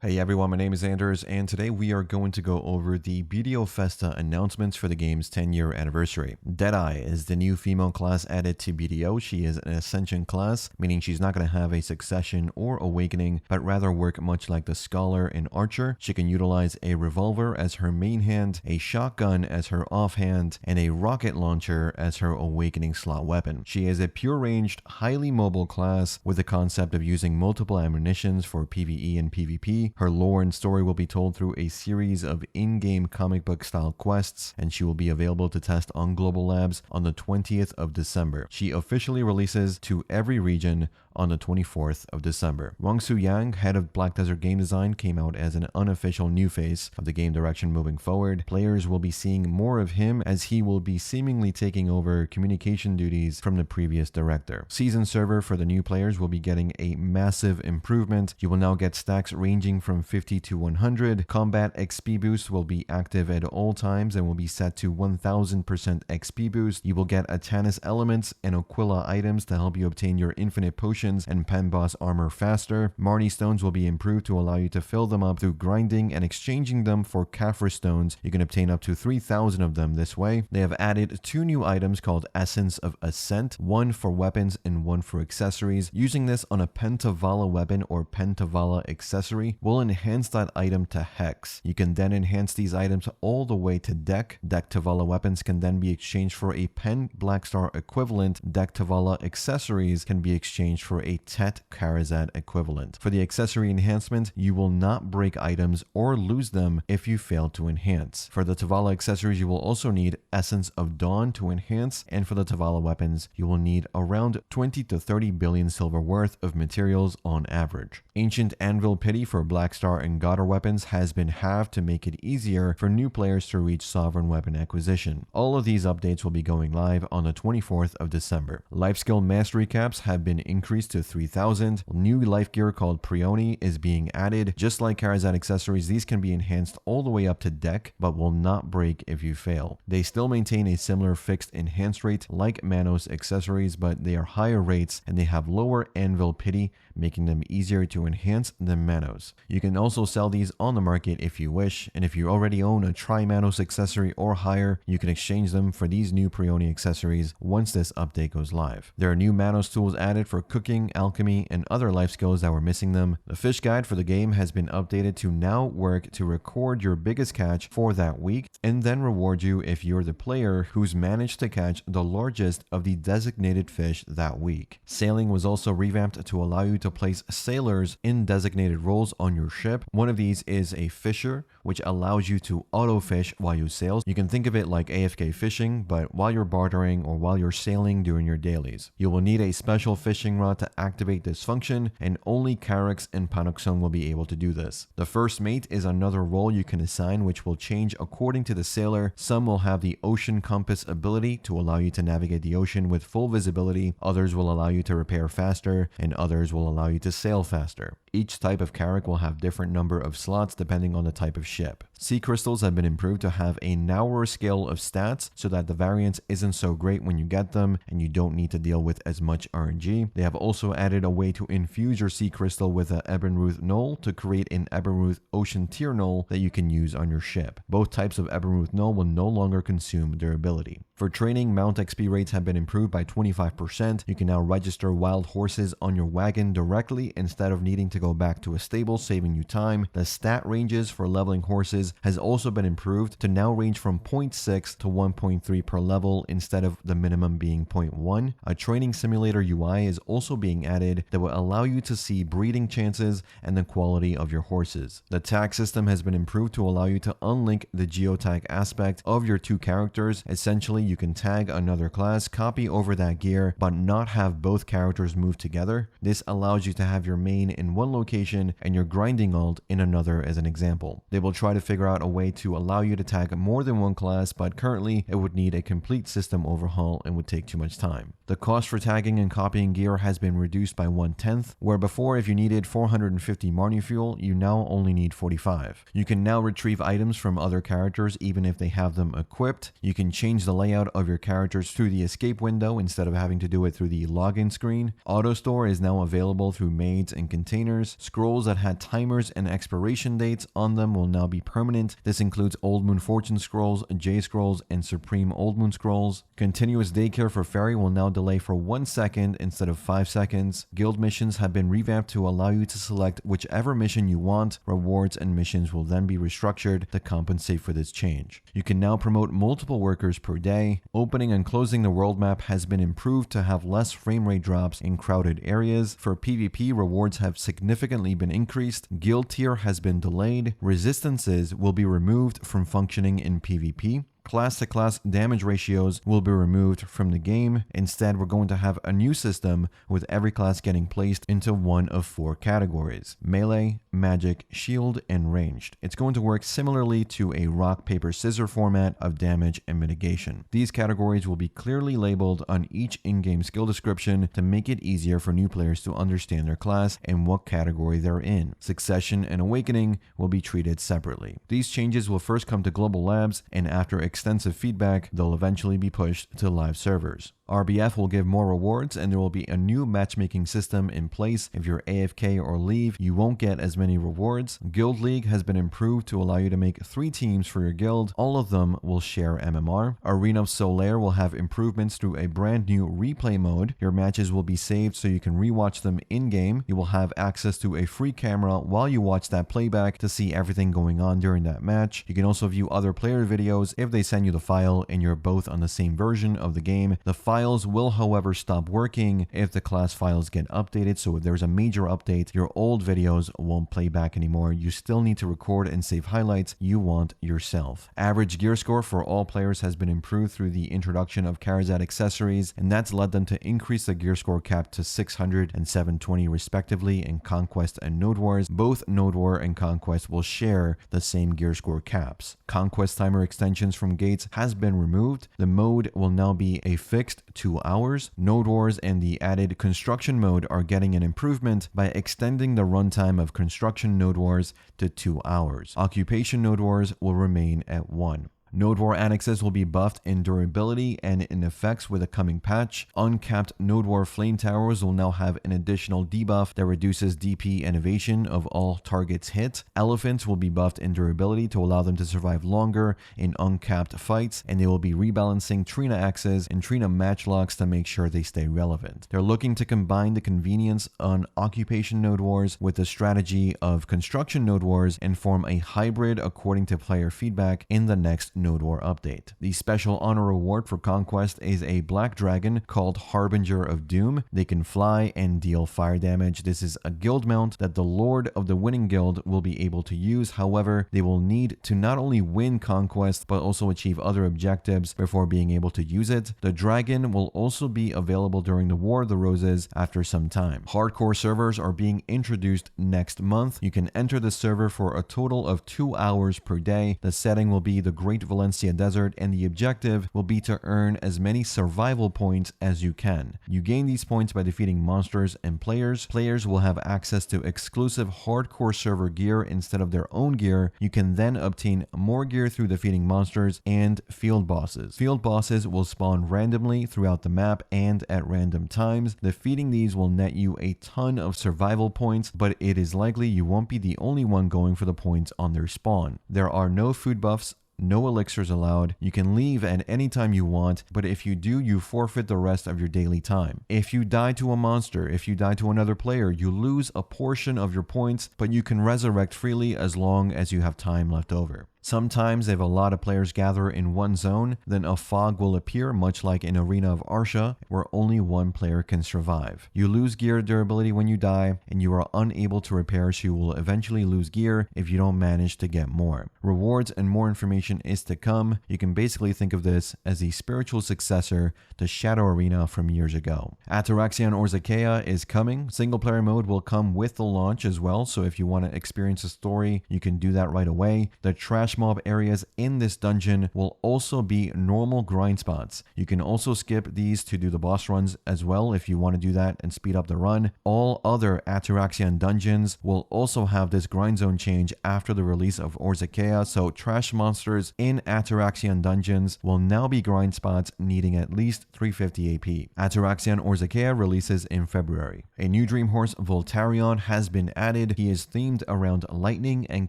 Hey everyone, my name is Anders, and today we are going to go over the Video Festa announcements for the game's 10-year anniversary. Deadeye is the new female class added to BDO. She is an Ascension class, meaning she's not going to have a Succession or Awakening, but rather work much like the Scholar and Archer. She can utilize a revolver as her main hand, a shotgun as her offhand, and a rocket launcher as her Awakening slot weapon. She is a pure-ranged, highly mobile class with the concept of using multiple ammunitions for PvE and PvP. Her lore and story will be told through a series of in-game comic book style quests, and she will be available to test on Global Labs on the 20th of December. She officially releases to every region on the 24th of December. Wang Suyang, head of Black Desert game design, came out as an unofficial new face of the game direction moving forward. Players will be seeing more of him as he will be seemingly taking over communication duties from the previous director. Season server for the new players will be getting a massive improvement. You will now get stacks ranging from 50 to 100. Combat XP boost will be active at all times and will be set to 1000% XP boost. You will get Atanis elements and Aquila items to help you obtain your infinite potions and pen boss armor faster. Marnie stones will be improved to allow you to fill them up through grinding and exchanging them for Kaphra stones. You can obtain up to 3000 of them this way. They have added two new items called Essence of Ascent, one for weapons and one for accessories. Using this on a Tuvala weapon or Tuvala accessory will enhance that item to Hex. You can then enhance these items all the way to DEC. DEC Tuvala weapons can then be exchanged for a Pen Blackstar equivalent. DEC Tuvala accessories can be exchanged for a Tet Kharazad equivalent. For the accessory enhancement, you will not break items or lose them if you fail to enhance. For the Tuvala accessories, you will also need Essence of Dawn to enhance, and for the Tuvala weapons, you will need around 20 to 30 billion silver worth of materials on average. Ancient Anvil pity for Blackstar and Godr weapons has been halved to make it easier for new players to reach sovereign weapon acquisition. All of these updates will be going live on the 24th of December. Life skill mastery caps have been increased to 3000. New life gear called Prione is being added. Just like Kharazad accessories, these can be enhanced all the way up to DEC, but will not break if you fail. They still maintain a similar fixed enhance rate like Manos accessories, but they are higher rates and they have lower Anvil pity, making them easier to enhance than Manos. You can also sell these on the market if you wish, and if you already own a Tri-Manos accessory or higher, you can exchange them for these new Prione accessories once this update goes live. There are new Manos tools added for cooking, alchemy, and other life skills that were missing them. The fish guide for the game has been updated to now work to record your biggest catch for that week and then reward you if you're the player who's managed to catch the largest of the designated fish that week. Sailing was also revamped to allow you to place sailors in designated roles on your ship. One of these is a fisher, which allows you to auto fish while you sail. You can think of it like AFK fishing, but while you're bartering or while you're sailing during your dailies. You will need a special fishing rod to activate this function, and only Carex and Panoxon will be able to do this. The first mate is another role you can assign, which will change according to the sailor. Some will have the ocean compass ability to allow you to navigate the ocean with full visibility. Others will allow you to repair faster, and others will allow you to sail faster. Each type of Carrack will have different number of slots depending on the type of ship. Sea crystals have been improved to have a narrower scale of stats so that the variance isn't so great when you get them and you don't need to deal with as much RNG. They have also added a way to infuse your sea crystal with an Ebonruth Knoll to create an Ebonruth Ocean Tier Knoll that you can use on your ship. Both types of Ebonruth Knoll will no longer consume durability. For training, mount XP rates have been improved by 25%. You can now register wild horses on your wagon directly instead of needing to go back to a stable, saving you time. The stat ranges for leveling horses has also been improved to now range from 0.6 to 1.3 per level instead of the minimum being 0.1. A training simulator UI is also being added that will allow you to see breeding chances and the quality of your horses. The tag system has been improved to allow you to unlink the geotag aspect of your two characters. Essentially, you can tag another class, copy over that gear, but not have both characters move together. This allows you to have your main in one location and your grinding alt in another as an example. They will try to figure figure out a way to allow you to tag more than one class, but currently it would need a complete system overhaul and would take too much time. The cost for tagging and copying gear has been reduced by 1/10, where before if you needed 450 Marnie fuel, you now only need 45. You can now retrieve items from other characters even if they have them equipped. You can change the layout of your characters through the escape window instead of having to do it through the login screen. Auto store is now available through maids and containers. Scrolls that had timers and expiration dates on them will now be permanent. This includes Old Moon Fortune Scrolls, J Scrolls, and Supreme Old Moon Scrolls. Continuous Daycare for Fairy will now delay for 1 second instead of 5 seconds. Guild missions have been revamped to allow you to select whichever mission you want. Rewards and missions will then be restructured to compensate for this change. You can now promote multiple workers per day. Opening and closing the world map has been improved to have less frame rate drops in crowded areas. For PvP, rewards have significantly been increased. Guild tier has been delayed. Resistances will be removed from functioning in PvP. Class-to-class damage ratios will be removed from the game. Instead, we're going to have a new system with every class getting placed into one of 4 categories: melee, magic, shield, and ranged. It's going to work similarly to a rock, paper, scissors format of damage and mitigation. These categories will be clearly labeled on each in-game skill description to make it easier for new players to understand their class and what category they're in. Succession and awakening will be treated separately. These changes will first come to global labs, and after extensive feedback, they'll eventually be pushed to live servers. RBF will give more rewards, and there will be a new matchmaking system in place. If you're AFK or leave, you won't get as many rewards. Guild League has been improved to allow you to make 3 teams for your guild. All of them will share MMR. Arena of Solare will have improvements through a brand new replay mode. Your matches will be saved so you can rewatch them in-game. You will have access to a free camera while you watch that playback to see everything going on during that match. You can also view other player videos if they send you the file and you're both on the same version of the game. The files will, however, stop working if the class files get updated, so if there's a major update, your old videos won't play back anymore. You still need to record and save highlights you want yourself. Average gear score for all players has been improved through the introduction of Kharazad accessories, and that's led them to increase the gear score cap to 600 and 720 respectively in Conquest and Node Wars. Both Node War and Conquest will share the same gear score caps. Conquest timer extensions from gates has been removed. The mode will now be a fixed 2 hours. Node Wars and the added construction mode are getting an improvement by extending the runtime of construction Node Wars to 2 hours. Occupation Node Wars will remain at 1. Node War annexes will be buffed in durability and in effects with a coming patch. Uncapped Node War flame towers will now have an additional debuff that reduces DP and evasion of all targets hit. Elephants will be buffed in durability to allow them to survive longer in uncapped fights, and they will be rebalancing Trina axes and Trina matchlocks to make sure they stay relevant. They're looking to combine the convenience on Occupation Node Wars with the strategy of Construction Node Wars and form a hybrid according to player feedback in the next Node War update. The special honor reward for Conquest is a black dragon called Harbinger of Doom. They can fly and deal fire damage. This is a guild mount that the Lord of the winning guild will be able to use. However, they will need to not only win Conquest but also achieve other objectives before being able to use it. The dragon will also be available during the War of the Roses after some time. Hardcore servers are being introduced next month. You can enter the server for a total of 2 hours per day. The setting will be the Great Valencia Desert, and the objective will be to earn as many survival points as you can. You gain these points by defeating monsters and players. Players will have access to exclusive hardcore server gear instead of their own gear. You can then obtain more gear through defeating monsters and field bosses. Field bosses will spawn randomly throughout the map and at random times. Defeating these will net you a ton of survival points, but it is likely you won't be the only one going for the points on their spawn. There are no food buffs, no elixirs allowed. You can leave at any time you want, but if you do, you forfeit the rest of your daily time. If you die to a monster, if you die to another player, you lose a portion of your points, but you can resurrect freely as long as you have time left over. Sometimes if a lot of players gather in one zone, then a fog will appear, much like in Arena of Arsha, where only one player can survive. You lose gear durability when you die, and you are unable to repair, so you will eventually lose gear if you don't manage to get more. Rewards and more information is to come. You can basically think of this as the spiritual successor to Shadow Arena from years ago. Atoraxxion Orzekea is coming. Single player mode will come with the launch as well, so if you want to experience a story, you can do that right away. The trash trash mob areas in this dungeon will also be normal grind spots. You can also skip these to do the boss runs as well if you want to do that and speed up the run. All other Atoraxxion dungeons will also have this grind zone change after the release of Orzekea, so trash monsters in Atoraxxion dungeons will now be grind spots needing at least 350 AP. Atoraxxion Orzekea releases in February. A new dream horse, Voltarion, has been added. He is themed around lightning and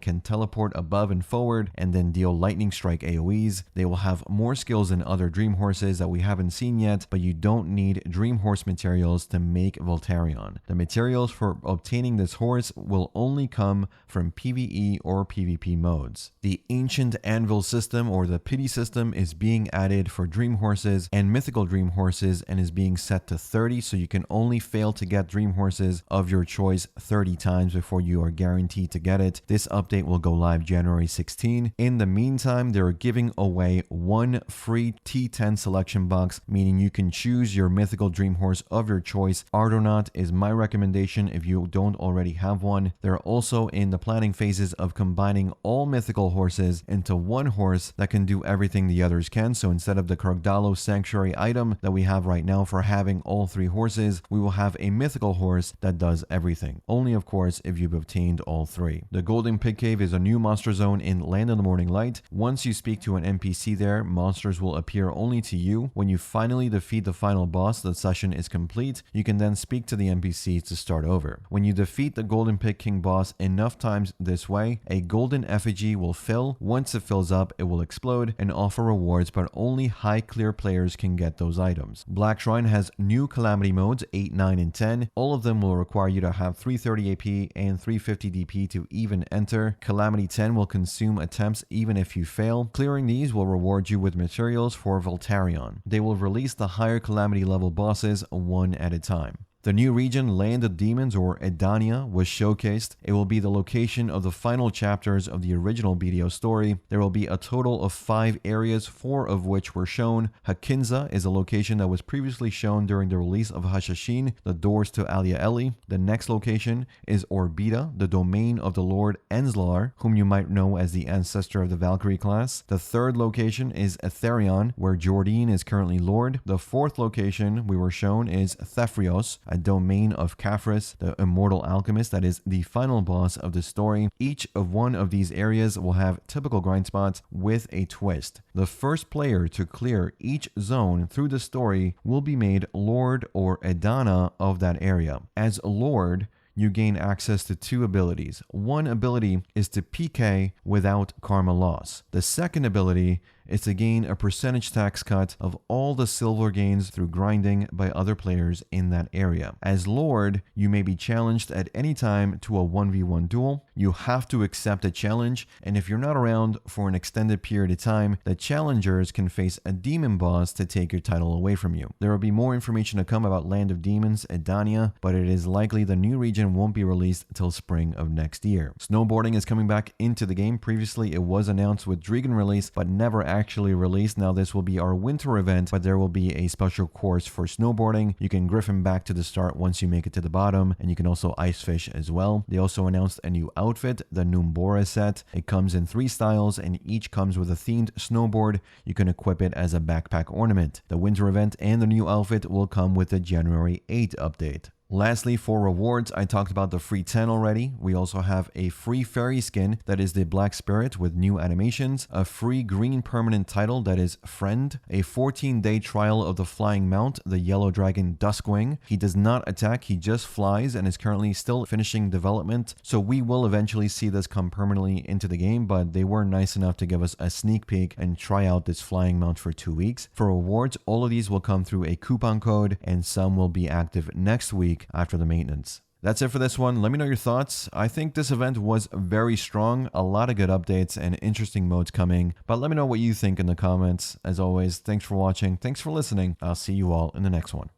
can teleport above and forward and then deal lightning strike AoEs. They will have more skills than other dream horses that we haven't seen yet, but you don't need dream horse materials to make Voltarion. The materials for obtaining this horse will only come from PvE or PvP modes. The ancient Anvil system, or the pity system, is being added for dream horses and mythical dream horses and is being set to 30, so you can only fail to get dream horses of your choice 30 times before you are guaranteed to get it. This update will go live January 16. In the meantime, they're giving away one free T10 selection box, meaning you can choose your mythical dream horse of your choice. Ardonaut is my recommendation if you don't already have one. They're also in the planning phases of combining all mythical horses into one horse that can do everything the others can. So instead of the Krogdalo Sanctuary item that we have right now for having all three horses, we will have a mythical horse that does everything. Only, of course, if you've obtained all three. The Golden Pig Cave is a new monster zone in Land of the Morning Light. Once you speak to an NPC there, monsters will appear only to you. When you finally defeat the final boss, the session is complete. You can then speak to the NPC to start over. When you defeat the Golden Pig King boss enough times this way, a golden effigy will fill. Once it fills up, it will explode and offer rewards, but only high clear players can get those items. Black Shrine has new Calamity modes 8, 9, and 10. All of them will require you to have 330 AP and 350 DP to even enter. Calamity 10 will consume attempts even if you fail. Clearing these will reward you with materials for Voltarion. They will release the higher Calamity level bosses one at a time. The new region, Land of Demons, or Edania, was showcased. It will be the location of the final chapters of the original BDO story. There will be a total of 5 areas, 4 of which were shown. Hakinza is a location that was previously shown during the release of Hashashin, the doors to Alia Eli. The next location is Orbita, the domain of the Lord Enzlar, whom you might know as the ancestor of the Valkyrie class. The third location is Etherion, where Jordine is currently Lord. The fourth location we were shown is Thefrios, a domain of Khafris, the immortal alchemist that is the final boss of the story. Each of one of these areas will have typical grind spots with a twist. The first player to clear each zone through the story will be made Lord or Edana of that area. As Lord, you gain access to 2 abilities. One ability is to PK without karma loss. The second ability is to gain a percentage tax cut of all the silver gains through grinding by other players in that area. As Lord, you may be challenged at any time to a 1v1 duel. You have to accept a challenge, and if you're not around for an extended period of time, the challengers can face a demon boss to take your title away from you. There will be more information to come about Land of Demons, Edania, but it is likely the new region won't be released till spring of next year. Snowboarding is coming back into the game. Previously, it was announced with Dragon release, but never actually released. Now this will be our winter event, but there will be a special course for snowboarding. You can griffin back to the start once you make it to the bottom, and you can also ice fish as well. They also announced a new outfit, the Numbura set. It comes in 3 styles, and each comes with a themed snowboard. You can equip it as a backpack ornament. The winter event and the new outfit will come with the January 8 update. Lastly, for rewards, I talked about the free 10 already. We also have a free fairy skin that is the Black Spirit with new animations, a free green permanent title that is Friend, a 14-day trial of the flying mount, the Yellow Dragon Duskwing. He does not attack, he just flies and is currently still finishing development. So we will eventually see this come permanently into the game, but they were nice enough to give us a sneak peek and try out this flying mount for 2 weeks. For rewards, all of these will come through a coupon code, and some will be active next week after the maintenance. That's it for this one. Let me know your thoughts. I think this event was very strong, a lot of good updates and interesting modes coming, but let me know what you think in the comments. As always, thanks for watching, thanks for listening. I'll see you all in the next one.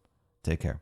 Take care.